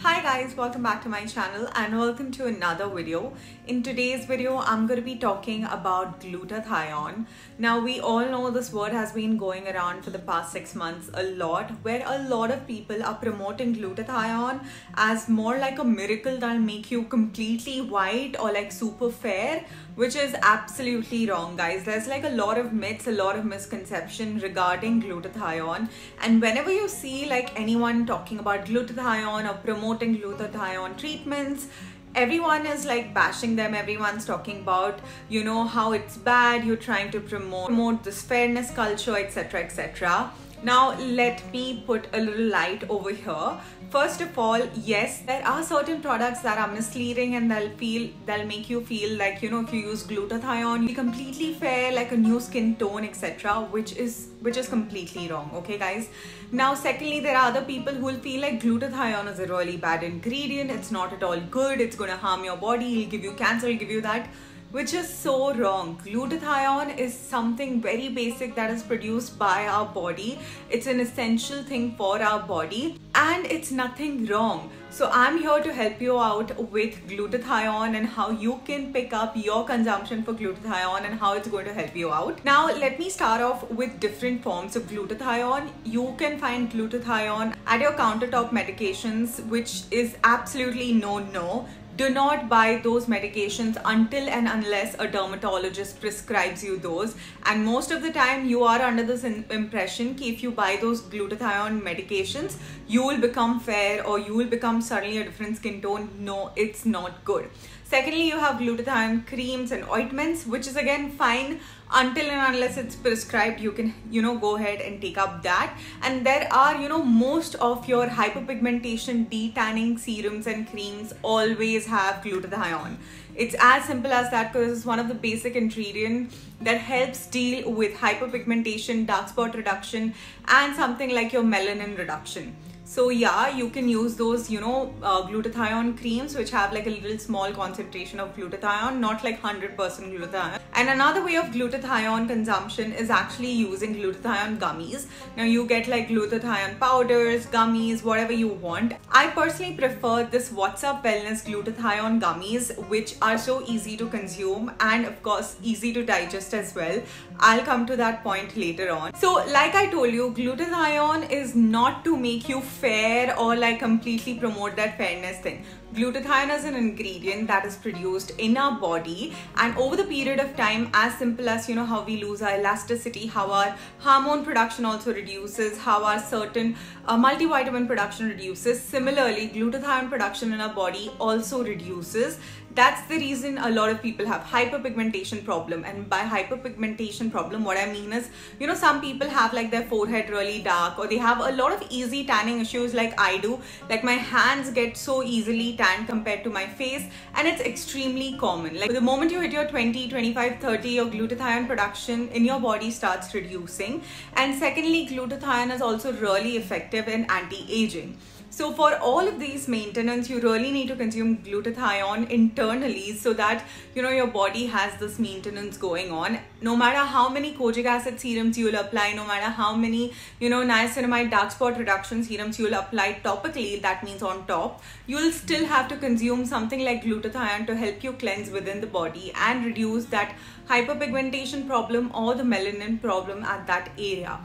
Hi guys, welcome back to my channel and welcome to another video. In today's video, I'm going to be talking about glutathione. Now we all know this word has been going around for the past 6 months a lot, where a lot of people are promoting glutathione as more like a miracle that'll make you completely white or like super fair, which is absolutely wrong, guys. There's like a lot of myths, a lot of misconception regarding glutathione, and whenever you see like anyone talking about glutathione or promoting glutathione treatments, everyone is like bashing them. Everyone's talking about, you know, how it's bad, you're trying to promote this fairness culture, etc, etc. Now let me put a little light over here. First of all, yes, there are certain products that are misleading and they'll make you feel like, you know, if you use glutathione, you'll be completely fair, like a new skin tone, etc, which is completely wrong. Okay guys. Now secondly, there are other people who will feel like glutathione is a really bad ingredient, it's not at all good, it's gonna harm your body, it'll give you cancer, it'll give you that, which is so wrong. Glutathione is something very basic that is produced by our body. It's an essential thing for our body and it's nothing wrong. So I'm here to help you out with glutathione and how you can pick up your consumption for glutathione and how it's going to help you out. Now let me start off with different forms of glutathione. You can find glutathione at your countertop medications, which is absolutely no. Do not buy those medications until and unless a dermatologist prescribes you those. And most of the time you are under this impression that if you buy those glutathione medications, you will become fair or you will become suddenly a different skin tone. No, it's not good. Secondly, you have glutathione creams and ointments, which is again fine until and unless it's prescribed. You can, you know, go ahead and take up that. And there are, you know, most of your hyperpigmentation detanning serums and creams always have glutathione. It's as simple as that, because it's one of the basic ingredients that helps deal with hyperpigmentation, dark spot reduction, and something like your melanin reduction. So yeah, you can use those, you know, glutathione creams which have like a little small concentration of glutathione, not like 100% glutathione. And another way of glutathione consumption is actually using glutathione gummies. Now you get like glutathione powders, gummies, whatever you want. I personally prefer this What's Up Wellness glutathione gummies, which are so easy to consume and of course easy to digest as well. I'll come to that point later on. So like I told you, glutathione is not to make you fair or like completely promote that fairness thing. Glutathione is an ingredient that is produced in our body, and over the period of time, as simple as, you know, how we lose our elasticity, how our hormone production also reduces, how our certain multivitamin production reduces, similarly glutathione production in our body also reduces. That's the reason a lot of people have hyperpigmentation problem. And by hyperpigmentation problem, what I mean is, you know, some people have like their forehead really dark, or they have a lot of easy tanning issues like I do. Like my hands get so easily tanned compared to my face, and it's extremely common. Like the moment you hit your 20, 25, 30, your glutathione production in your body starts reducing. And secondly, glutathione is also really effective in anti-aging. So for all of these maintenance, you really need to consume glutathione internally so that, you know, your body has this maintenance going on. No matter how many kojic acid serums you will apply, no matter how many, you know, niacinamide dark spot reduction serums you will apply topically, that means on top, you will still have to consume something like glutathione to help you cleanse within the body and reduce that hyperpigmentation problem or the melanin problem at that area.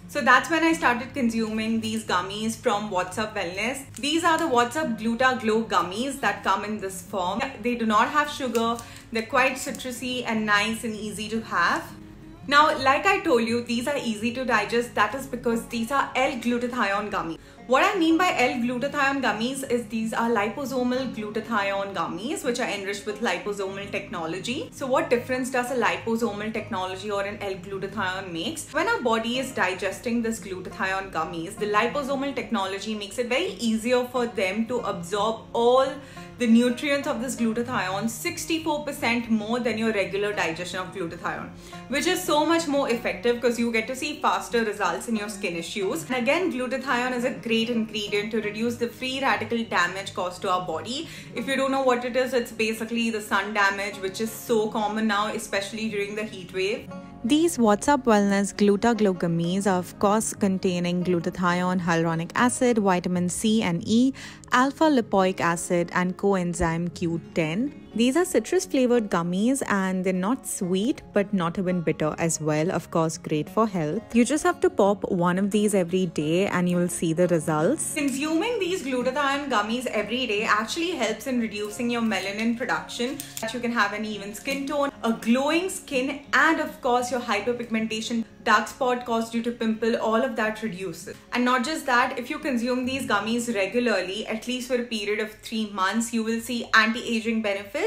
So that's when I started consuming these gummies from What's Up Wellness. These are the What's Up Gluta Glow gummies that come in this form. They do not have sugar. They're quite citrusy and nice and easy to have. Now, like I told you, these are easy to digest. That is because these are L-glutathione gummies. What I mean by L-glutathione gummies is these are liposomal glutathione gummies, which are enriched with liposomal technology. So what difference does a liposomal technology or an L-glutathione makes? When our body is digesting this glutathione gummies, the liposomal technology makes it very easier for them to absorb all the nutrients of this glutathione 64% more than your regular digestion of glutathione, which is so much more effective because you get to see faster results in your skin issues. And again, glutathione is a great ingredient to reduce the free radical damage caused to our body. If you don't know what it is, it's basically the sun damage, which is so common now, especially during the heat wave. These What's Up Wellness Glutaglow gummies are of course containing glutathione, hyaluronic acid, vitamin C and E, alpha lipoic acid and coenzyme Q10. These are citrus flavored gummies and they're not sweet but not even bitter as well. Of course, great for health. You just have to pop one of these every day and you will see the results. Consuming these glutathione gummies every day actually helps in reducing your melanin production, that you can have an even skin tone, a glowing skin, and of course your hyperpigmentation, dark spot caused due to pimple, all of that reduces. And not just that, if you consume these gummies regularly, at least for a period of 3 months, you will see anti-aging benefits,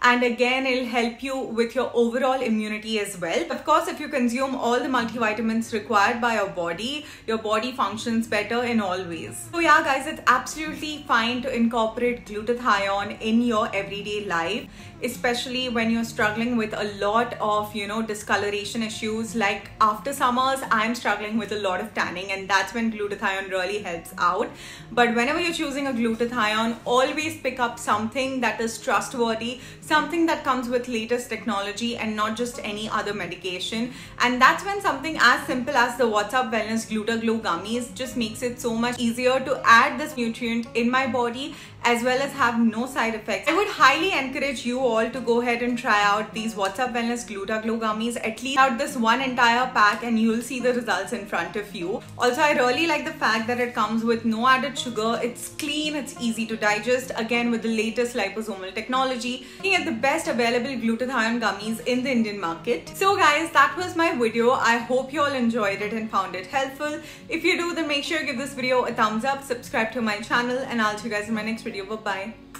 and again it'll help you with your overall immunity as well. Of course, if you consume all the multivitamins required by your body functions better in all ways. So yeah guys, it's absolutely fine to incorporate glutathione in your everyday life, especially when you're struggling with a lot of discoloration issues. Like after summers, I'm struggling with a lot of tanning, and that's when glutathione really helps out. But whenever you're choosing a glutathione, always pick up something that is trustworthy, something that comes with latest technology and not just any other medication. And that's when something as simple as the What's Up Wellness Glutaglow gummies just makes it so much easier to add this nutrient in my body as well as have no side effects. I would highly encourage you all to go ahead and try out these What's Up Wellness Glutaglow gummies, at least out this one entire pack, and you'll see the results in front of you. Also, I really like the fact that it comes with no added sugar. It's clean, it's easy to digest, again with the latest liposomal technology, looking at the best available glutathione gummies in the Indian market. So guys, that was my video. I hope you all enjoyed it and found it helpful. If you do, then make sure you give this video a thumbs up, subscribe to my channel, and I'll see you guys in my next video. Bye bye.